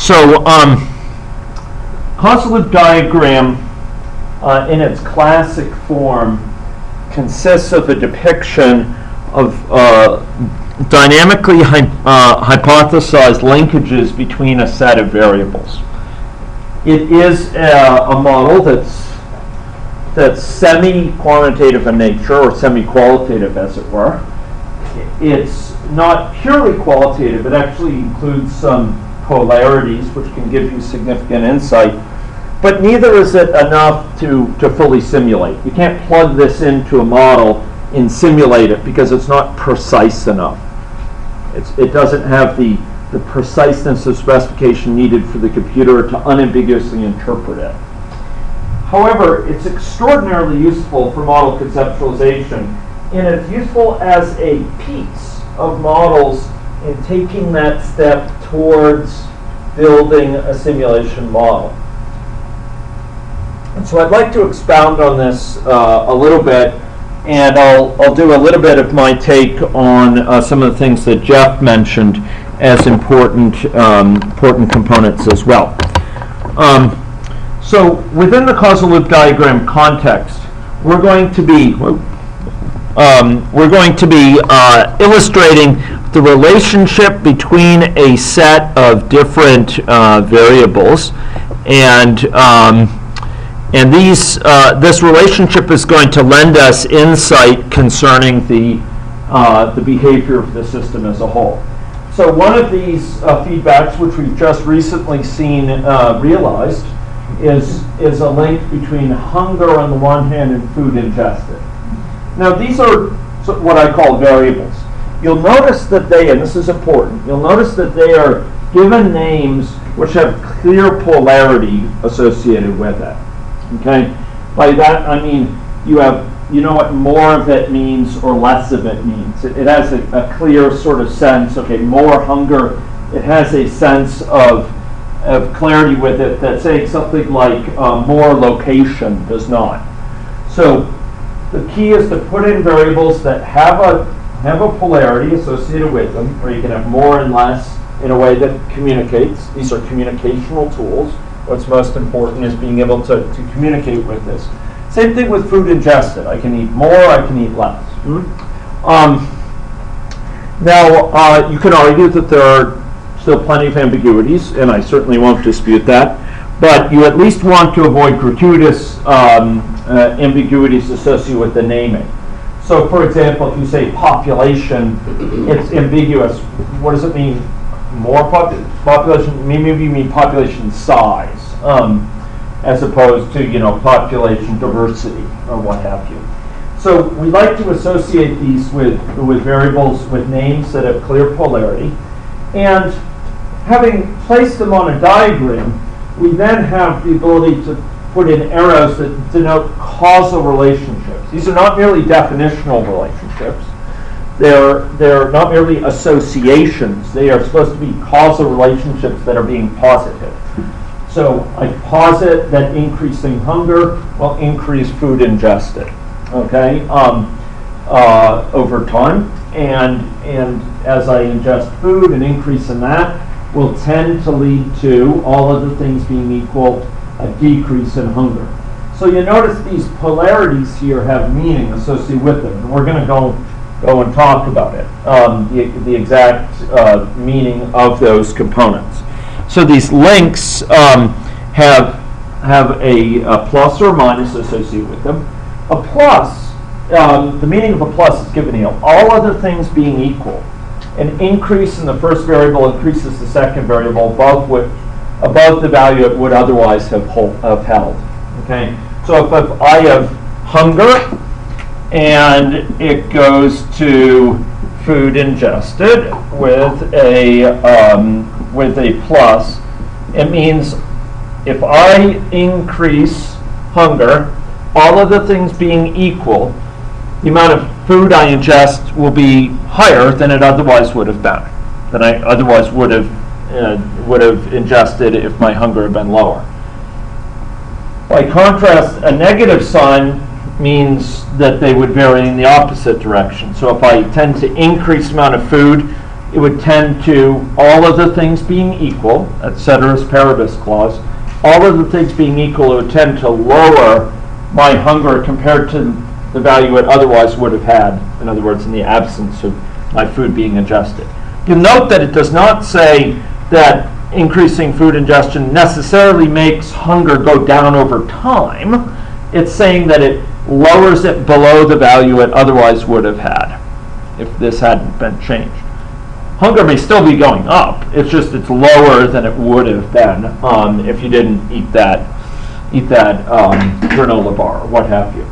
So, causal loop diagram in its classic form consists of a depiction of dynamically hypothesized linkages between a set of variables. It is a model that's semi-quantitative in nature, or semi-qualitative as it were. It's not purely qualitative. It actually includes some polarities which can give you significant insight, but neither is it enough to fully simulate. You can't plug this into a model and simulate it because it's not precise enough. It doesn't have the preciseness of specification needed for the computer to unambiguously interpret it. However, it's extraordinarily useful for model conceptualization, and it's useful as a piece of models in taking that step towards building a simulation model. And so I'd like to expound on this a little bit, and I'll do a little bit of my take on some of the things that Jeff mentioned as important components as well. So within the causal loop diagram context, we're going to be illustrating the relationship between a set of different variables, and this relationship is going to lend us insight concerning the behavior of the system as a whole. So one of these feedbacks, which we've just recently seen realized, is a link between hunger on the one hand and food ingested. Now these are what I call variables. You'll notice that and this is important, you'll notice that they are given names which have clear polarity associated with it. Okay? By that I mean you know what more of it means or less of it means. It has a clear sort of sense. Okay, more hunger, it has a sense of clarity with it that saying something like more location does not. So the key is to put in variables that have a polarity associated with them, or you can have more and less in a way that communicates. These are communicational tools. What's most important is being able to communicate with this. Same thing with food ingested. I can eat more, I can eat less. Now, you can argue that there are still plenty of ambiguities, and I certainly won't dispute that, but you at least want to avoid gratuitous ambiguities associated with the naming. So, for example, if you say population, it's ambiguous. What does it mean? More population? Maybe you mean population size, as opposed to population diversity or what have you. So we like to associate these with variables with names that have clear polarity, and having placed them on a diagram, we then have the ability to put in arrows that denote causal relationships. These are not merely definitional relationships. They're not merely associations. They are supposed to be causal relationships that are being posited. So I posit that increasing hunger will increase food ingested, okay, over time. And as I ingest food, an increase in that will tend to lead to, all other things being equal, a decrease in hunger. So you notice these polarities here have meaning associated with them. And we're going to go and talk about it, the exact meaning of those components. So these links have a plus or minus associated with them. A plus, the meaning of a plus is given here. All other things being equal, an increase in the first variable increases the second variable above the value it would otherwise have held. Okay, so if I have hunger and it goes to food ingested with a plus, it means if I increase hunger, all of the things being equal, the amount of food I ingest will be higher than it otherwise would have been, than I otherwise would have ingested if my hunger had been lower. By contrast, a negative sign means that they would vary in the opposite direction. So if I tend to increase the amount of food, it would tend to, all of the things being equal, et ceteris paribus clause, all of the things being equal, it would tend to lower my hunger compared to the value it otherwise would have had, in other words, in the absence of my food being ingested. You'll note that it does not say that increasing food ingestion necessarily makes hunger go down over time. It's saying that it lowers it below the value it otherwise would have had if this hadn't been changed. Hunger may still be going up, it's just it's lower than it would have been if you didn't eat that granola bar or what have you.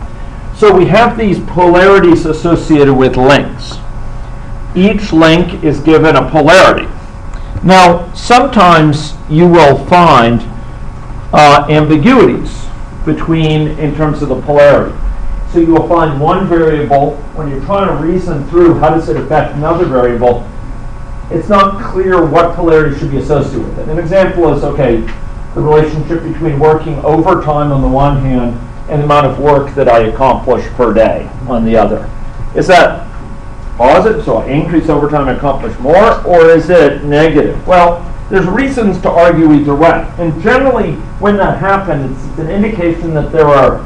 So we have these polarities associated with links. Each link is given a polarity. Now, sometimes you will find ambiguities in terms of the polarity. So you will find one variable, when you're trying to reason through how does it affect another variable, it's not clear what polarity should be associated with it. An example is, okay, the relationship between working overtime on the one hand and the amount of work that I accomplish per day on the other. Is that positive, so I increase overtime and accomplish more, or is it negative? Well, there's reasons to argue either way. And generally, when that happens, it's an indication that there are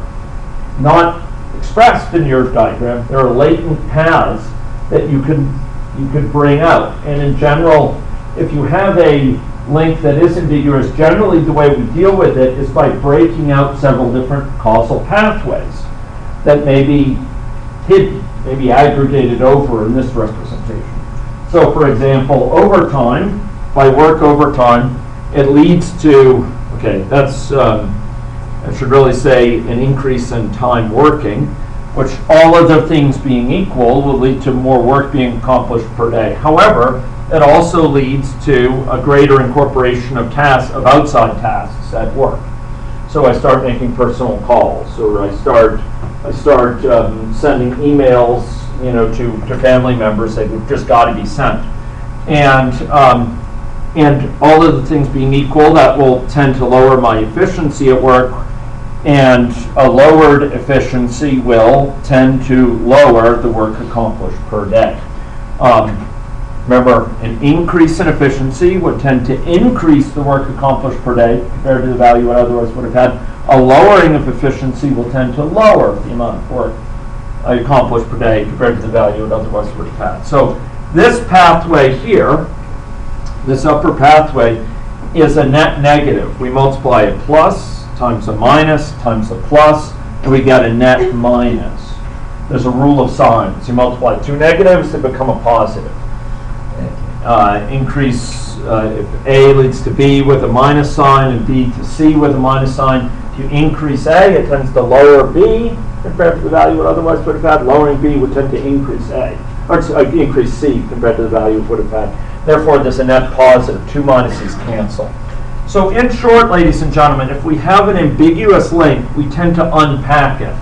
not expressed in your diagram, there are latent paths that you could bring out. And in general, if you have a link that is ambiguous, generally the way we deal with it is by breaking out several different causal pathways that may be hidden, may be aggregated over in this representation. So for example, overtime, if I work overtime, it leads to, okay, that's, I should really say an increase in time working, which all other things being equal will lead to more work being accomplished per day. However, it also leads to a greater incorporation of tasks, of outside tasks at work. So I start making personal calls, or I start sending emails, to family members that have just got to be sent, and all of the things being equal, that will tend to lower my efficiency at work, and a lowered efficiency will tend to lower the work accomplished per day. Remember, an increase in efficiency would tend to increase the work accomplished per day compared to the value it otherwise would have had. A lowering of efficiency will tend to lower the amount of work accomplished per day compared to the value it otherwise would have had. So this pathway here, this upper pathway, is a net negative. We multiply a plus times a minus times a plus, and we get a net minus. There's a rule of signs. You multiply two negatives, they become a positive. Increase, if A leads to B with a minus sign and B to C with a minus sign, if you increase A, it tends to lower B compared to the value it otherwise would have had. Lowering B would tend to increase A, or increase C compared to the value it would have had. Therefore, there's a net positive. Two minuses cancel. So in short, ladies and gentlemen, if we have an ambiguous link, we tend to unpack it.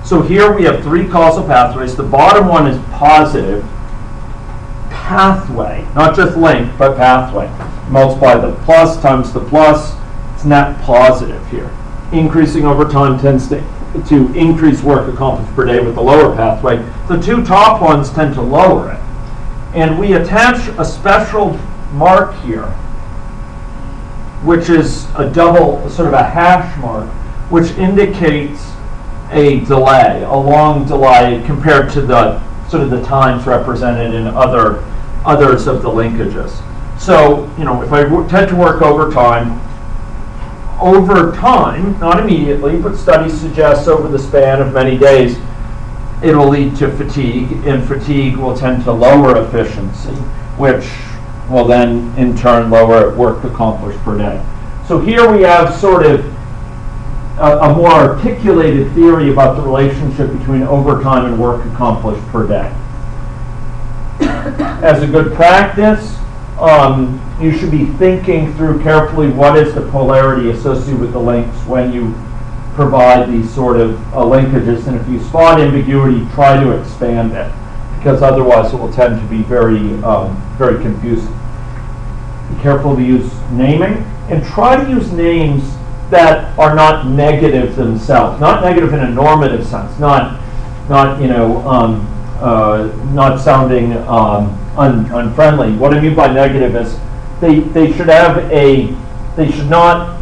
So here we have three causal pathways. The bottom one is positive pathway, not just link, but pathway. Multiply the plus times the plus, it's net positive here. Increasing over time tends to increase work accomplished per day with the lower pathway. The two top ones tend to lower it. And we attach a special mark here, which is a double, sort of a hash mark, which indicates a delay, a long delay compared to the sort of the times represented in others of the linkages. So, if I tend to work overtime, not immediately, but studies suggest over the span of many days, it will lead to fatigue, and fatigue will tend to lower efficiency, which will then in turn lower work accomplished per day. So here we have sort of a more articulated theory about the relationship between overtime and work accomplished per day. As a good practice, you should be thinking through carefully what is the polarity associated with the links when you provide these sort of linkages, and if you spot ambiguity, try to expand it, because otherwise it will tend to be very, very confusing. Be careful to use naming, and try to use names that are not negative themselves, not negative in a normative sense, not not sounding unfriendly. What I mean by negative is they should not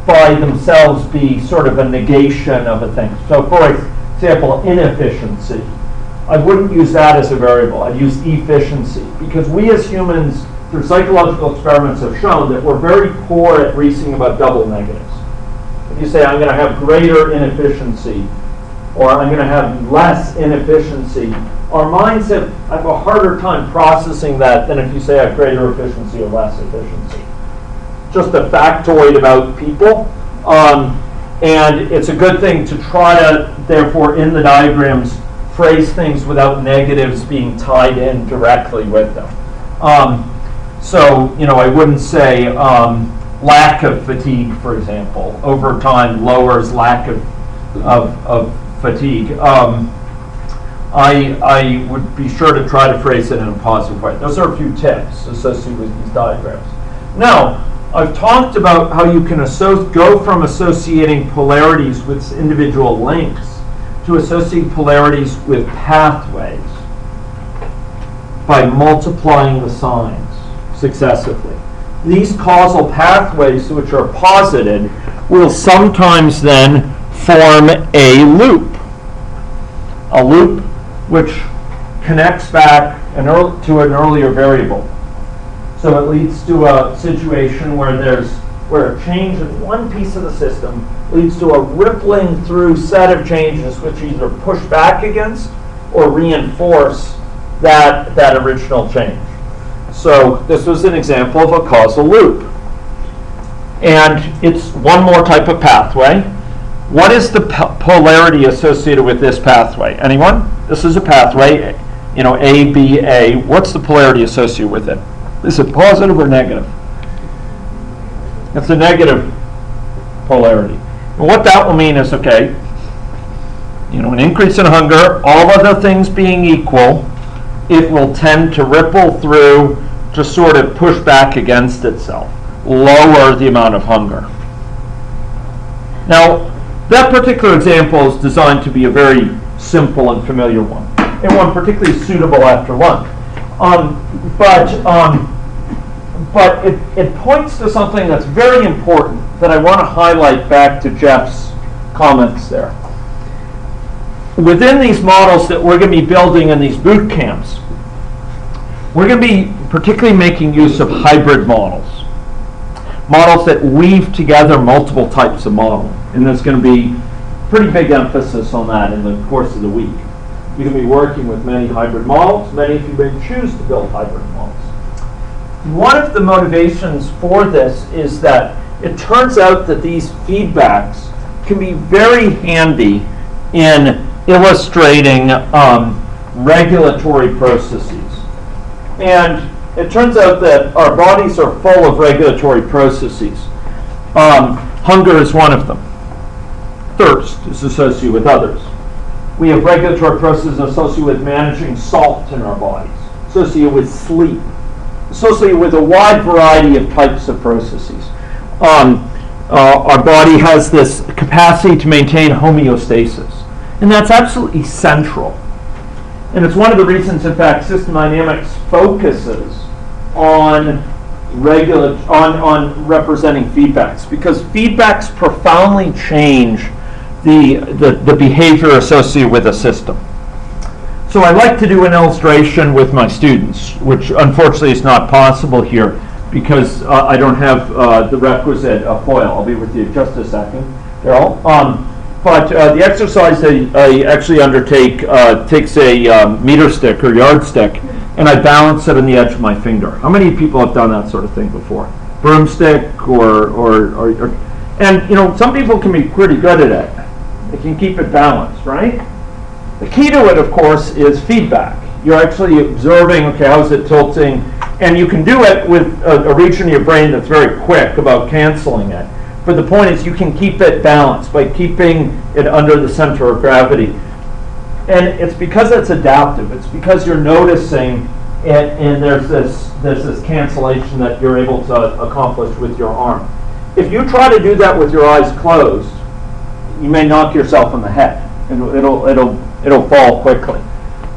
by themselves be sort of a negation of a thing. So for example, inefficiency. I wouldn't use that as a variable. I'd use efficiency, because we as humans, through psychological experiments, have shown that we're very poor at reasoning about double negatives. If you say, I'm going to have greater inefficiency, or I'm going to have less inefficiency, our minds have a harder time processing that than if you say I have greater efficiency or less efficiency. Just a factoid about people. And it's a good thing to try to, therefore, in the diagrams, phrase things without negatives being tied in directly with them. So, I wouldn't say lack of fatigue, for example, over time lowers lack of fatigue. I would be sure to try to phrase it in a positive way. Those are a few tips associated with these diagrams. Now, I've talked about how you can go from associating polarities with individual links to associating polarities with pathways by multiplying the signs successively. These causal pathways, which are posited, will sometimes then form a loop which connects back to an earlier variable. So it leads to a situation where a change in one piece of the system leads to a rippling through set of changes which either push back against or reinforce that original change. So this was an example of a causal loop. And it's one more type of pathway. What is the polarity associated with this pathway? Anyone? This is a pathway, A, B, A. What's the polarity associated with it? Is it positive or negative? It's a negative polarity. And what that will mean is, okay, an increase in hunger, all other things being equal, it will tend to ripple through to sort of push back against itself, lower the amount of hunger. Now, that particular example is designed to be a very simple and familiar one, and one particularly suitable after lunch. But it points to something that's very important that I want to highlight back to Jeff's comments there. Within these models that we're going to be building in these boot camps, we're going to be particularly making use of hybrid models that weave together multiple types of modeling. And there's going to be pretty big emphasis on that in the course of the week. You're going to be working with many hybrid models. Many of you may choose to build hybrid models. One of the motivations for this is that it turns out that these feedbacks can be very handy in illustrating regulatory processes. And it turns out that our bodies are full of regulatory processes. Hunger is one of them. Thirst is associated with others. We have regulatory processes associated with managing salt in our bodies, associated with sleep, associated with a wide variety of types of processes. Our body has this capacity to maintain homeostasis, and that's absolutely central. And it's one of the reasons, in fact, system dynamics focuses on representing feedbacks, because feedbacks profoundly change the behavior associated with a system. So I like to do an illustration with my students, which unfortunately is not possible here because I don't have the requisite foil. I'll be with you in just a second, Daryl. But the exercise I actually undertake takes a meter stick or yardstick, and I balance it on the edge of my finger. How many people have done that sort of thing before? Broomstick or and some people can be pretty good at it. They can keep it balanced, right? The key to it, of course, is feedback. You're actually observing, okay, how's it tilting? And you can do it with a region of your brain that's very quick about canceling it. But the point is you can keep it balanced by keeping it under the center of gravity. And it's because it's adaptive. It's because you're noticing it, and there's this cancellation that you're able to accomplish with your arm. If you try to do that with your eyes closed, you may knock yourself on the head, and it'll fall quickly.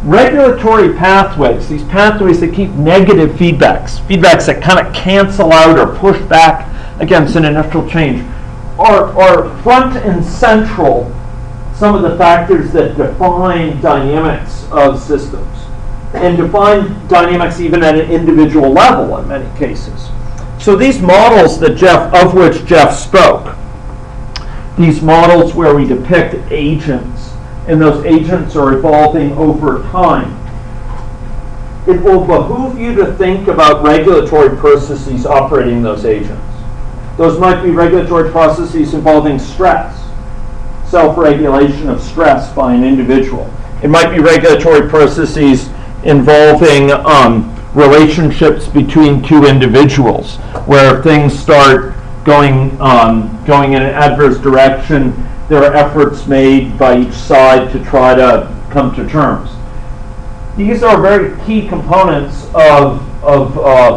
Regulatory pathways, these pathways that keep negative feedbacks that kind of cancel out or push back against an initial change, are front and central some of the factors that define dynamics of systems, and define dynamics even at an individual level in many cases. So these models of which Jeff spoke, these models where we depict agents, and those agents are evolving over time, it will behoove you to think about regulatory processes operating those agents. Those might be regulatory processes involving stress, self-regulation of stress by an individual. It might be regulatory processes involving relationships between two individuals, where things start going in an adverse direction. There are efforts made by each side to try to come to terms. These are very key components of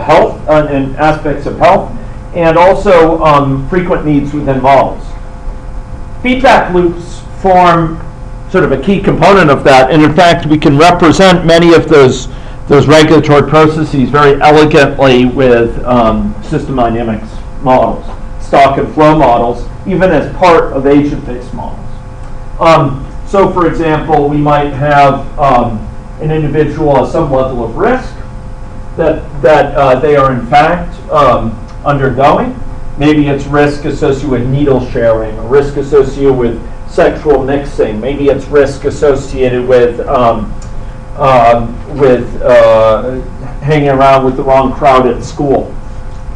health and aspects of health, and also frequent needs within models. Feedback loops form sort of a key component of that, and in fact we can represent many of those regulatory processes very elegantly with system dynamics models, stock and flow models, even as part of agent-based models. So for example, we might have an individual at some level of risk that they are in fact undergoing. Maybe it's risk associated with needle sharing, or risk associated with sexual mixing. Maybe it's risk associated with hanging around with the wrong crowd at school.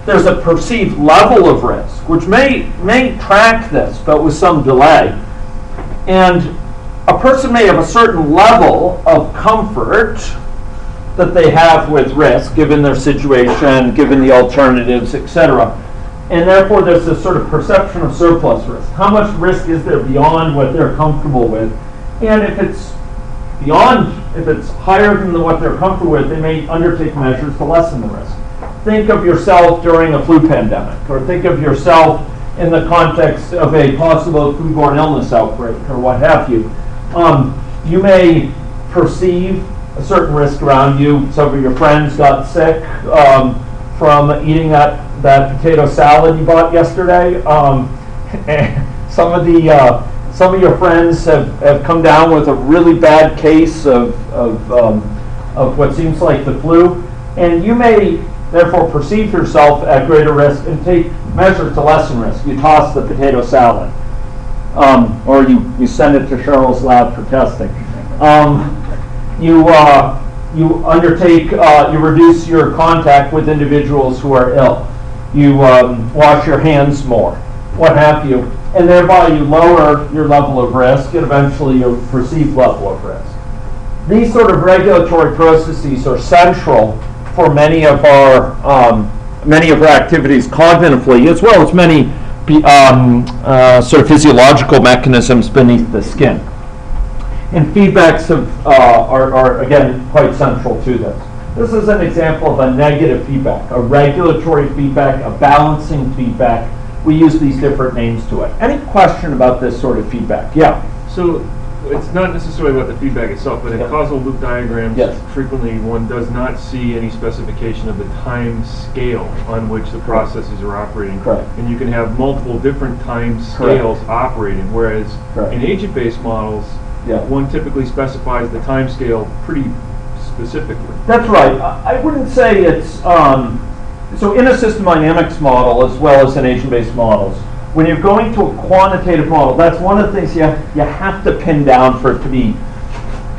There's a perceived level of risk, which may track this, but with some delay. And a person may have a certain level of comfort that they have with risk, given their situation, given the alternatives, etc. And therefore, there's this sort of perception of surplus risk. How much risk is there beyond what they're comfortable with? And if it's higher than what they're comfortable with, they may undertake measures to lessen the risk. Think of yourself during a flu pandemic, or think of yourself in the context of a possible foodborne illness outbreak, or what have you. You may perceive a certain risk around you. Some of your friends got sick from eating that potato salad you bought yesterday. Some of your friends have come down with a really bad case of what seems like the flu, and you may therefore perceive yourself at greater risk and take measures to lessen risk. You toss the potato salad, or you send it to Cheryl's lab for testing. You undertake, you reduce your contact with individuals who are ill. You wash your hands more, what have you, and thereby you lower your level of risk and eventually your perceived level of risk. These sort of regulatory processes are central for many of our activities cognitively, as well as many sort of physiological mechanisms beneath the skin. And feedbacks are again quite central to this. This is an example of a negative feedback, a regulatory feedback, a balancing feedback. We use these different names to it. Any question about this sort of feedback? Yeah. So it's not necessarily about the feedback itself, but in causal loop diagrams, frequently one does not see any specification of the time scale on which the processes are operating. Correct. And you can have multiple different time scales operating, whereas in agent-based models, one typically specifies the time scale pretty specifically. That's right. I wouldn't say it's, so in a system dynamics model as well as in agent-based models, when you're going to a quantitative model, that's one of the things you have to pin down for it to be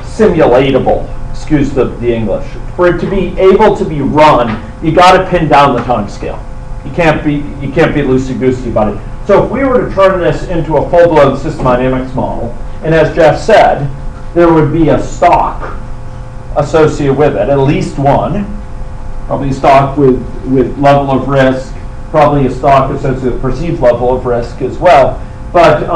simulatable, excuse the English. For it to be able to be run, you got to pin down the time scale. You can't be loosey-goosey about it. So if we were to turn this into a full-blown system dynamics model, and as Jeff said, there would be a stock associated with it, at least one, probably a stock with level of risk, probably a stock associated with perceived level of risk as well. But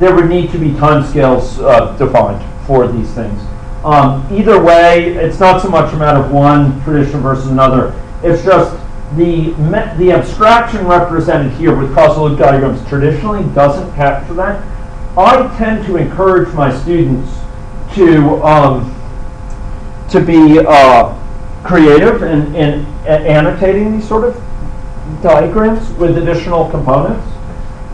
there would need to be timescales defined for these things. Either way, it's not so much a matter of one tradition versus another. It's just the abstraction represented here with causal loop diagrams traditionally doesn't capture that. I tend to encourage my students to to be creative in annotating these sort of diagrams with additional components.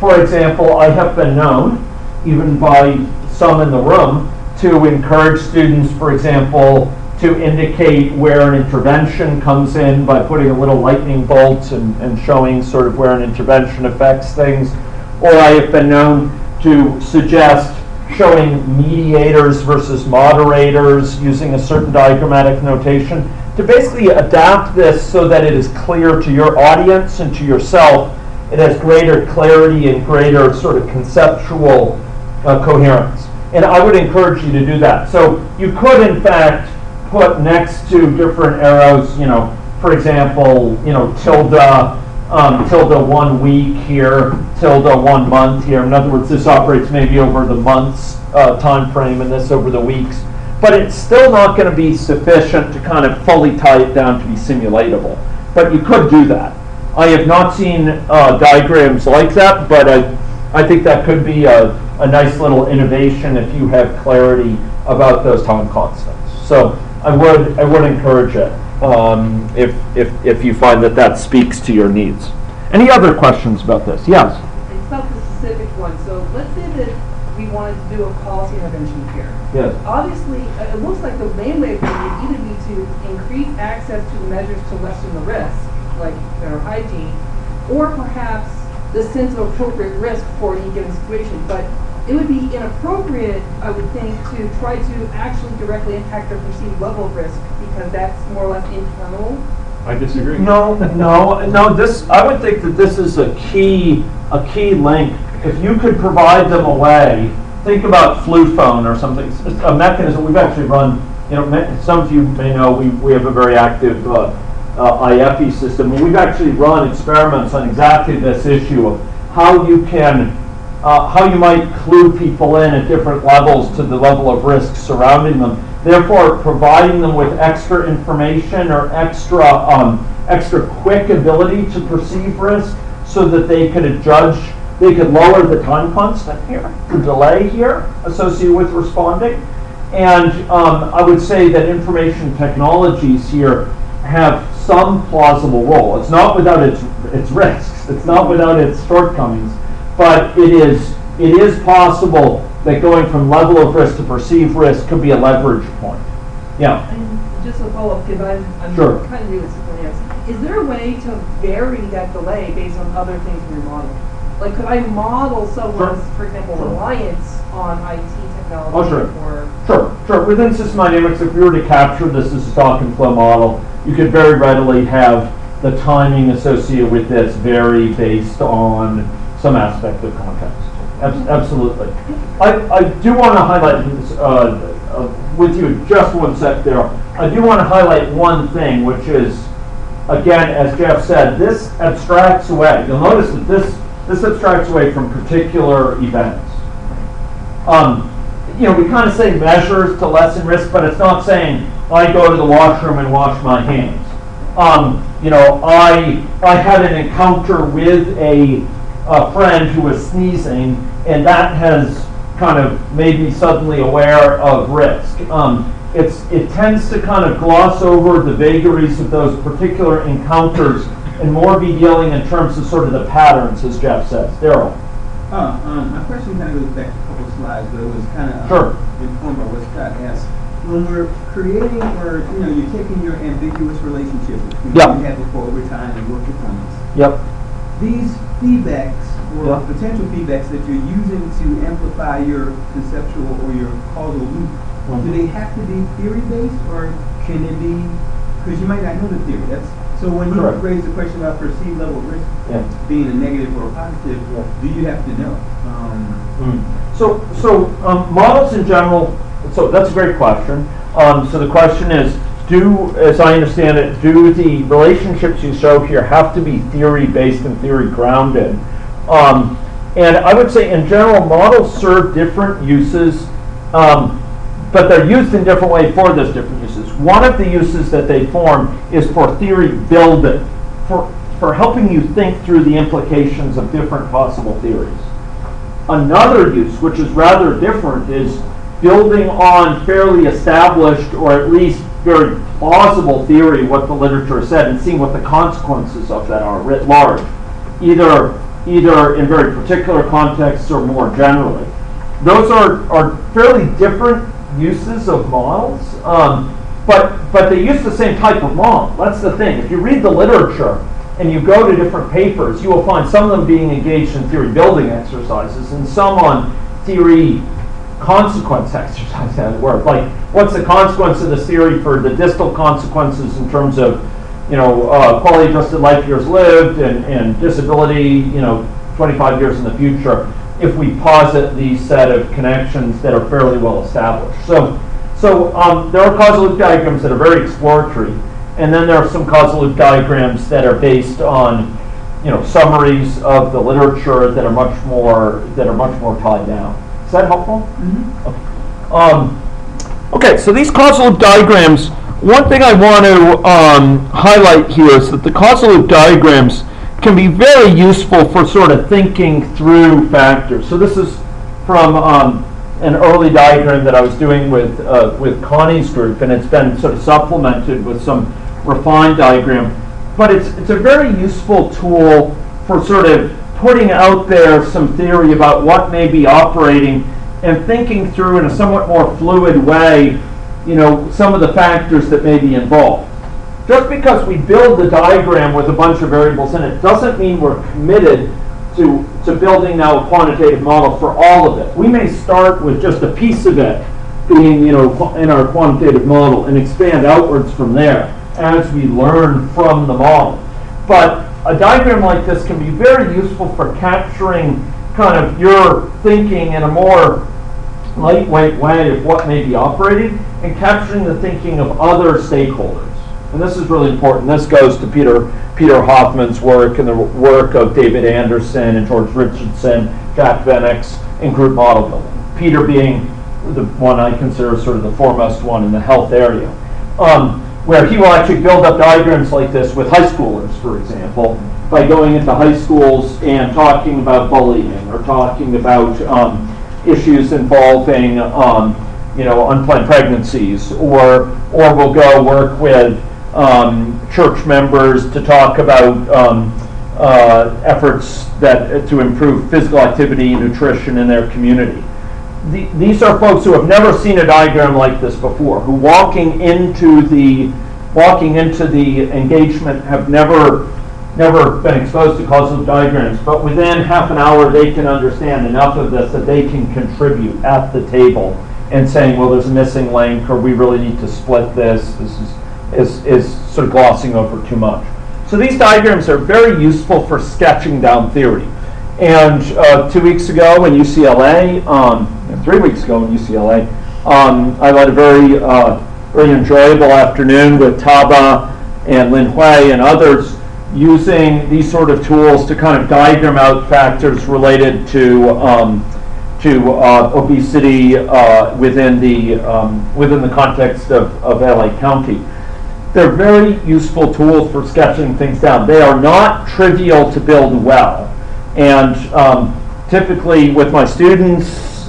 For example, I have been known, even by some in the room, to encourage students, for example, to indicate where an intervention comes in by putting a little lightning bolt and showing sort of where an intervention affects things. Or I have been known to suggest showing mediators versus moderators using a certain diagrammatic notation to basically adapt this so that it is clear to your audience and to yourself. It has greater clarity and greater sort of conceptual coherence. And I would encourage you to do that. So you could, in fact, put next to different arrows, for example, tilde 1 week here, tilde 1 month here. In other words, this operates maybe over the months time frame and this over the weeks. But it's still not going to be sufficient to kind of fully tie it down to be simulatable. But you could do that. I have not seen diagrams like that, but I think that could be a nice little innovation if you have clarity about those time constants. So I would encourage it if you find that speaks to your needs. Any other questions about this? Yes? It's about the specific one. So let's say that we wanted to do a policy intervention here. Yes. Obviously, it looks like the main way would either be to increase access to the measures to lessen the risk, like better hygiene, or perhaps the sense of appropriate risk for any given situation. But it would be inappropriate, I would think, to try to actually directly impact their perceived level of risk, because that's more or less internal. I disagree. No. This, I would think that this is a key link. If you could provide them a way, think about flu phone or something, a mechanism. We've actually run. Some of you may know we have a very active IFE system, and we've actually run experiments on exactly this issue of how you might clue people in at different levels to the level of risk surrounding them, therefore providing them with extra information or extra quick ability to perceive risk so that they could lower the time constant here, the delay here associated with responding. And I would say that information technologies here have some plausible role. It's not without its risks, it's not without its shortcomings, but it is possible that going from level of risk to perceived risk could be a leverage point. Yeah. And just a follow-up, because I'm Sure. kind of new with something else. Is there a way to vary that delay based on other things in your model? Like, could I model someone's, for example, reliance on IT technology? Oh, sure. Sure. Within system dynamics, if you were to capture this as a stock and flow model, you could very readily have the timing associated with this vary based on some aspect of context. Absolutely. I do want to highlight with you just one sec there. I do want to highlight one thing, which is, again, as Jeff said, this abstracts away. You'll notice that this abstracts away from particular events. We kind of say measures to lessen risk, but it's not saying I go to the washroom and wash my hands. I had an encounter with a friend who was sneezing, and that has kind of made me suddenly aware of risk. It tends to kind of gloss over the vagaries of those particular encounters and more be dealing in terms of sort of the patterns, as Jeff says. Daryl. My question kind of goes back a couple slides, but it was kind of informed by what Scott asked. When we're creating, or you're taking your ambiguous relationship between what you had before over time and your performance. Yep. These feedbacks or potential feedbacks that you're using to amplify your conceptual or your causal loop, do they have to be theory-based, or can it be, because you might not know the theory. So when you raise the question about perceived level of risk being a negative or a positive, do you have to know? So models in general, so that's a great question. So the question is, as I understand it, do the relationships you show here have to be theory-based and theory-grounded? And I would say in general, models serve different uses, but they're used in different ways for those different uses. One of the uses that they form is for theory building, for helping you think through the implications of different possible theories. Another use, which is rather different, is building on fairly established or at least very plausible theory, what the literature said, and seeing what the consequences of that are writ large, either in very particular contexts or more generally. Those are fairly different uses of models, but they use the same type of model. That's the thing. If you read the literature and you go to different papers, you will find some of them being engaged in theory building exercises and some on theory consequence exercises at work. Like, what's the consequence of this theory for the distal consequences in terms of, quality adjusted life years lived and disability, 25 years in the future, if we posit these set of connections that are fairly well established. So there are causal loop diagrams that are very exploratory, and then there are some causal loop diagrams that are based on, summaries of the literature that are much more tied down. Is that helpful? Mm-hmm. Okay, so these causal loop diagrams, one thing I want to highlight here is that the causal loop diagrams can be very useful for sort of thinking through factors. So this is from an early diagram that I was doing with Connie's group, and it's been sort of supplemented with some refined diagram. But it's a very useful tool for sort of putting out there some theory about what may be operating and thinking through in a somewhat more fluid way, some of the factors that may be involved. Just because we build the diagram with a bunch of variables in it doesn't mean we're committed to building now a quantitative model for all of it. We may start with just a piece of it being, in our quantitative model and expand outwards from there as we learn from the model. But a diagram like this can be very useful for capturing kind of your thinking in a more lightweight way of what may be operating and capturing the thinking of other stakeholders. And this is really important. This goes to Peter Hoffman's work and the work of David Anderson and George Richardson, Jack Venix in group model building. Peter being the one I consider sort of the foremost one in the health area, where he will actually build up diagrams like this with high schoolers, for example, by going into high schools and talking about bullying or talking about issues involving unplanned pregnancies, or we'll go work with church members to talk about efforts to improve physical activity and nutrition in their community. These are folks who have never seen a diagram like this before, who walking into the engagement have never been exposed to causal diagrams, but within half an hour they can understand enough of this that they can contribute at the table and saying, well, there's a missing link, or we really need to split this. This is sort of glossing over too much. So these diagrams are very useful for sketching down theory. And 2 weeks ago in UCLA, 3 weeks ago in UCLA, I led a very enjoyable afternoon with Taba and Lin Hui and others using these sort of tools to kind of diagram out factors related to obesity within the context of LA County. They're very useful tools for sketching things down. They are not trivial to build well. And typically with my students,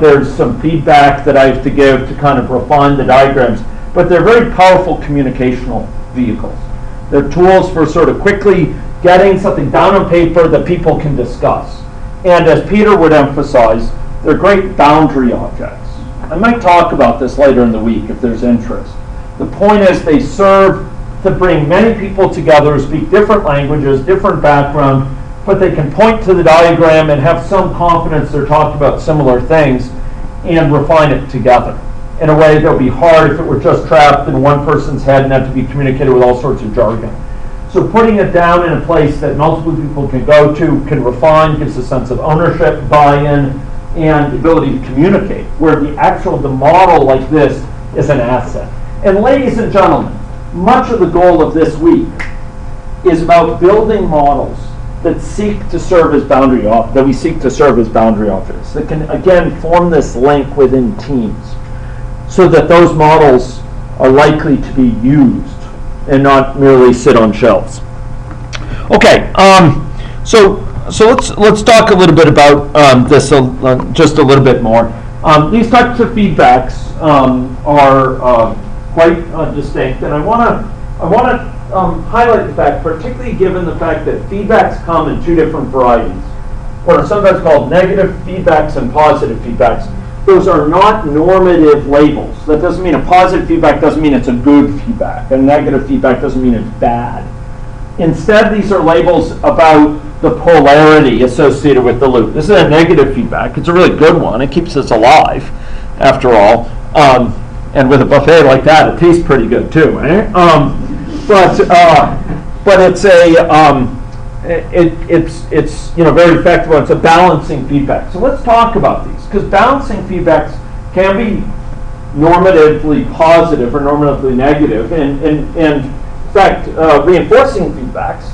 there's some feedback that I have to give to kind of refine the diagrams, but they're very powerful communicational vehicles. They're tools for sort of quickly getting something down on paper that people can discuss. And as Peter would emphasize, they're great boundary objects. I might talk about this later in the week if there's interest. The point is they serve to bring many people together who speak different languages, different background, but they can point to the diagram and have some confidence they're talking about similar things and refine it together in a way that would be hard if it were just trapped in one person's head and had to be communicated with all sorts of jargon. So putting it down in a place that multiple people can go to, can refine, gives a sense of ownership, buy-in, and ability to communicate, where the model like this is an asset. And ladies and gentlemen, much of the goal of this week is about building models that seek to serve as boundary office, that can again form this link within teams, so that those models are likely to be used and not merely sit on shelves. Okay, so let's talk a little bit about this just a little bit more. These types of feedbacks are quite distinct, and I want to highlight the fact, particularly given the fact that feedbacks come in two different varieties, what are sometimes called negative feedbacks and positive feedbacks. Those are not normative labels. That doesn't mean a positive feedback doesn't mean it's a good feedback. A negative feedback doesn't mean it's bad. Instead, these are labels about the polarity associated with the loop. This is a negative feedback. It's a really good one. It keeps us alive, after all. And with a buffet like that, it tastes pretty good too, right? But it's it's very effective. It's a balancing feedback. So let's talk about these, because balancing feedbacks can be normatively positive or normatively negative, and in fact, reinforcing feedbacks,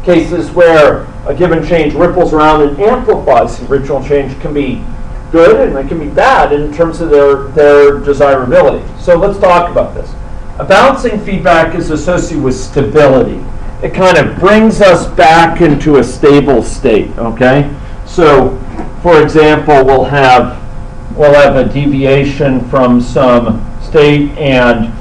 cases where a given change ripples around and amplifies the original change, can be good and it can be bad in terms of their desirability. So let's talk about this. A balancing feedback is associated with stability. It kind of brings us back into a stable state, okay? So, for example, we'll have a deviation from some state, and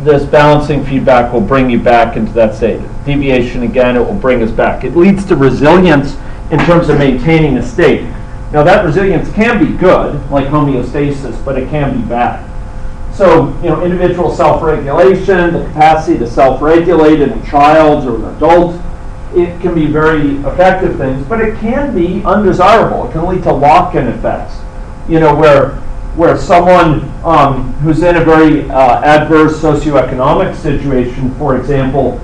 this balancing feedback will bring you back into that state. Deviation again, it will bring us back. It leads to resilience in terms of maintaining a state. Now that resilience can be good, like homeostasis, but it can be bad. So, individual self-regulation, the capacity to self-regulate in a child or an adult, it can be very effective things, but it can be undesirable. It can lead to lock-in effects, where someone who's in a very adverse socioeconomic situation, for example,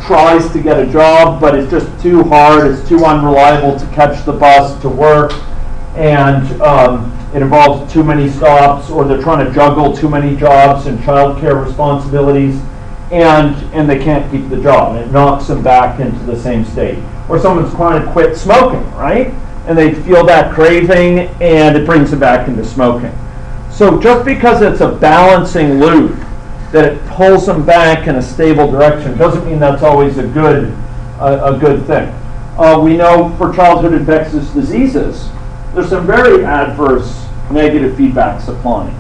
tries to get a job, but it's just too hard, it's too unreliable to catch the bus to work, and it involves too many stops, or they're trying to juggle too many jobs and childcare responsibilities, and they can't keep the job, and it knocks them back into the same state. Or someone's trying to quit smoking, right? And they feel that craving, and it brings them back into smoking. So just because it's a balancing loop, that it pulls them back in a stable direction, doesn't mean that's always a good thing. We know for childhood infectious diseases, there's some very adverse negative feedbacks applying.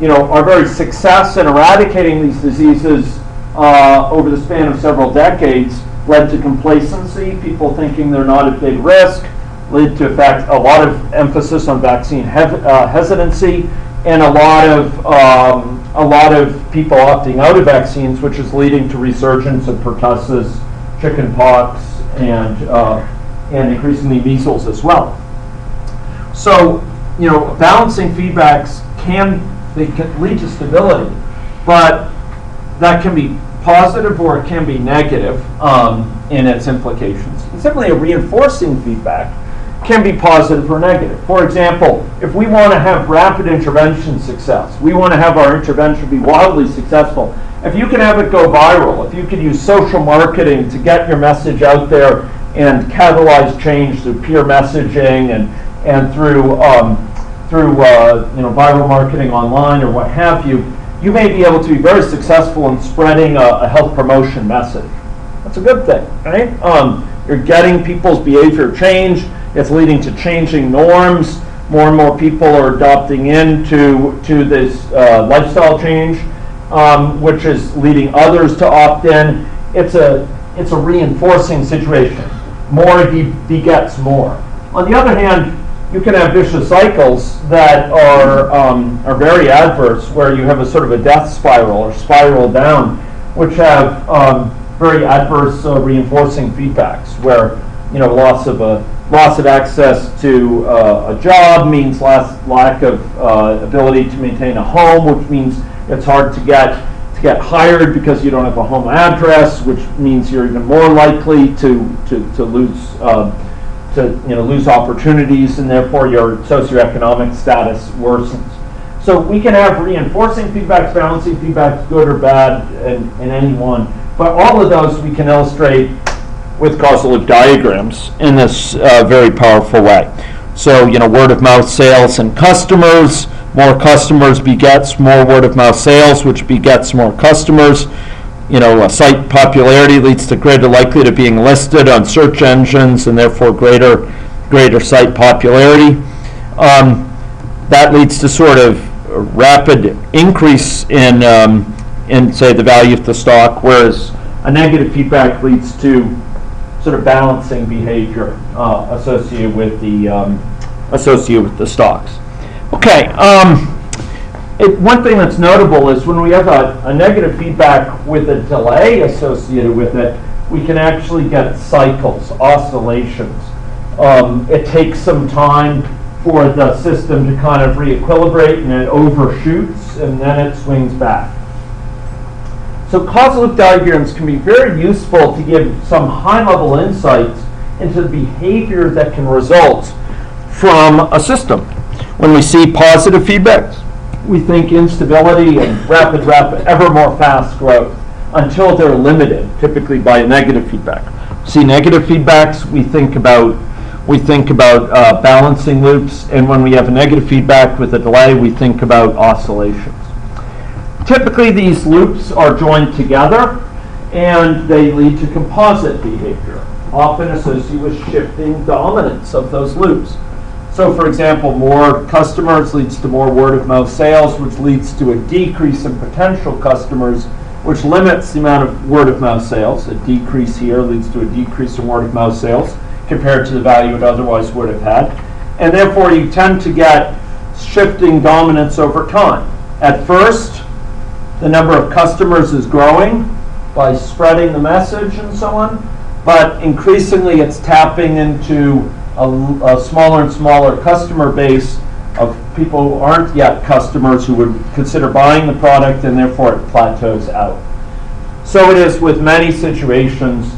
Our very success in eradicating these diseases over the span of several decades led to complacency, people thinking they're not a big risk, led to, in fact, a lot of emphasis on vaccine hesitancy, and a lot of people opting out of vaccines, which is leading to resurgence of pertussis, chickenpox, and increasingly measles as well. So, balancing feedbacks can lead to stability, but that can be positive or it can be negative in its implications. And simply a reinforcing feedback can be positive or negative. For example, if we want to have rapid intervention success, we want to have our intervention be wildly successful, if you can have it go viral, if you can use social marketing to get your message out there and catalyze change through peer messaging and through viral marketing online or what have you, you may be able to be very successful in spreading a health promotion message. That's a good thing, right? You're getting people's behavior change. It's leading to changing norms. More and more people are adopting into this lifestyle change, which is leading others to opt in. It's a reinforcing situation. More begets more. On the other hand, you can have vicious cycles that are very adverse, where you have a sort of a death spiral or spiral down, which have very adverse reinforcing feedbacks, where loss of access to a job means lack of ability to maintain a home, which means it's hard to get hired because you don't have a home address, which means you're even more likely to lose opportunities, and therefore your socioeconomic status worsens. So we can have reinforcing feedbacks, balancing feedbacks, good or bad, in any one. But all of those we can illustrate with causal loop diagrams in this very powerful way. So, word of mouth sales and customers, more customers begets more word of mouth sales, which begets more customers. A site popularity leads to greater likelihood of being listed on search engines, and therefore greater site popularity. That leads to sort of rapid increase in say the value of the stock, whereas a negative feedback leads to sort of balancing behavior associated with the stocks. Okay. One thing that's notable is when we have a negative feedback with a delay associated with it, we can actually get cycles, oscillations. It takes some time for the system to kind of re-equilibrate, and it overshoots, and then it swings back. So causal loop diagrams can be very useful to give some high-level insights into the behavior that can result from a system. When we see positive feedbacks, we think instability and rapid, ever more fast growth until they're limited, typically by negative feedback. See negative feedbacks, we think about balancing loops, and when we have a negative feedback with a delay, we think about oscillations. Typically, these loops are joined together, and they lead to composite behavior, often associated with shifting dominance of those loops. So, for example, more customers leads to more word-of-mouth sales, which leads to a decrease in potential customers, which limits the amount of word-of-mouth sales. A decrease here leads to a decrease in word-of-mouth sales compared to the value it otherwise would have had. And therefore, you tend to get shifting dominance over time. At first, the number of customers is growing by spreading the message and so on, but increasingly it's tapping into a smaller and smaller customer base of people who aren't yet customers who would consider buying the product, and therefore it plateaus out. So it is with many situations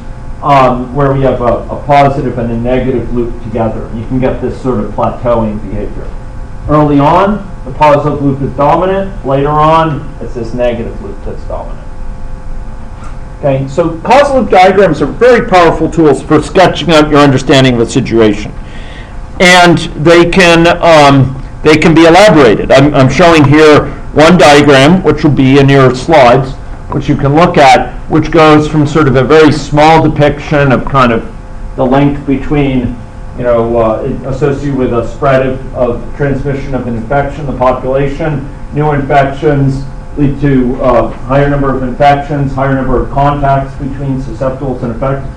where we have a positive and a negative loop together. You can get this sort of plateauing behavior. Early on, the positive loop is dominant. Later on, it's this negative loop that's dominant. Okay, so causal loop diagrams are very powerful tools for sketching out your understanding of a situation, and they can be elaborated. I'm showing here one diagram, which will be in your slides, which you can look at, which goes from sort of a very small depiction of kind of the link between, associated with a spread of transmission of an infection, the population. New infections lead to higher number of infections, higher number of contacts between susceptibles and effectors,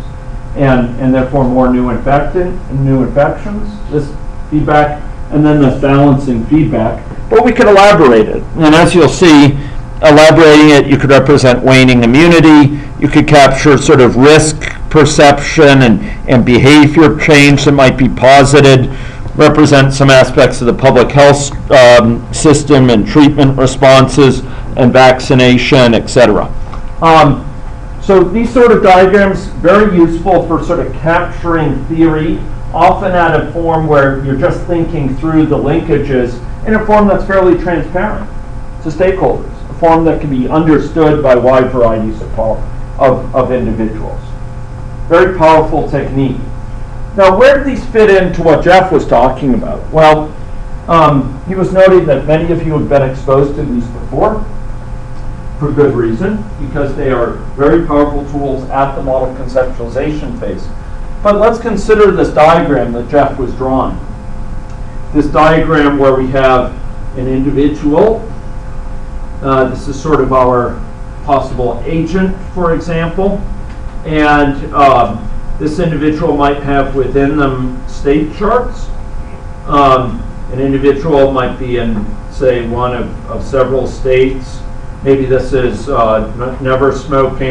and therefore more new infections, this feedback, and then this balancing feedback. But we could elaborate it, and as you'll see, elaborating it, you could represent waning immunity, you could capture sort of risk perception and behavior change that might be posited, represent some aspects of the public health system and treatment responses and vaccination, etc. So these sort of diagrams, very useful for sort of capturing theory, often at a form where you're just thinking through the linkages in a form that's fairly transparent to stakeholders, a form that can be understood by wide varieties of individuals. Very powerful technique. Now, where do these fit into what Jeff was talking about? Well, he was noting that many of you have been exposed to these before, for good reason, because they are very powerful tools at the model conceptualization phase. But let's consider this diagram that Jeff was drawing. This diagram where we have an individual. This is sort of our possible agent, for example. And this individual might have within them state charts. An individual might be in, say, one of several states. Maybe this is never smoking.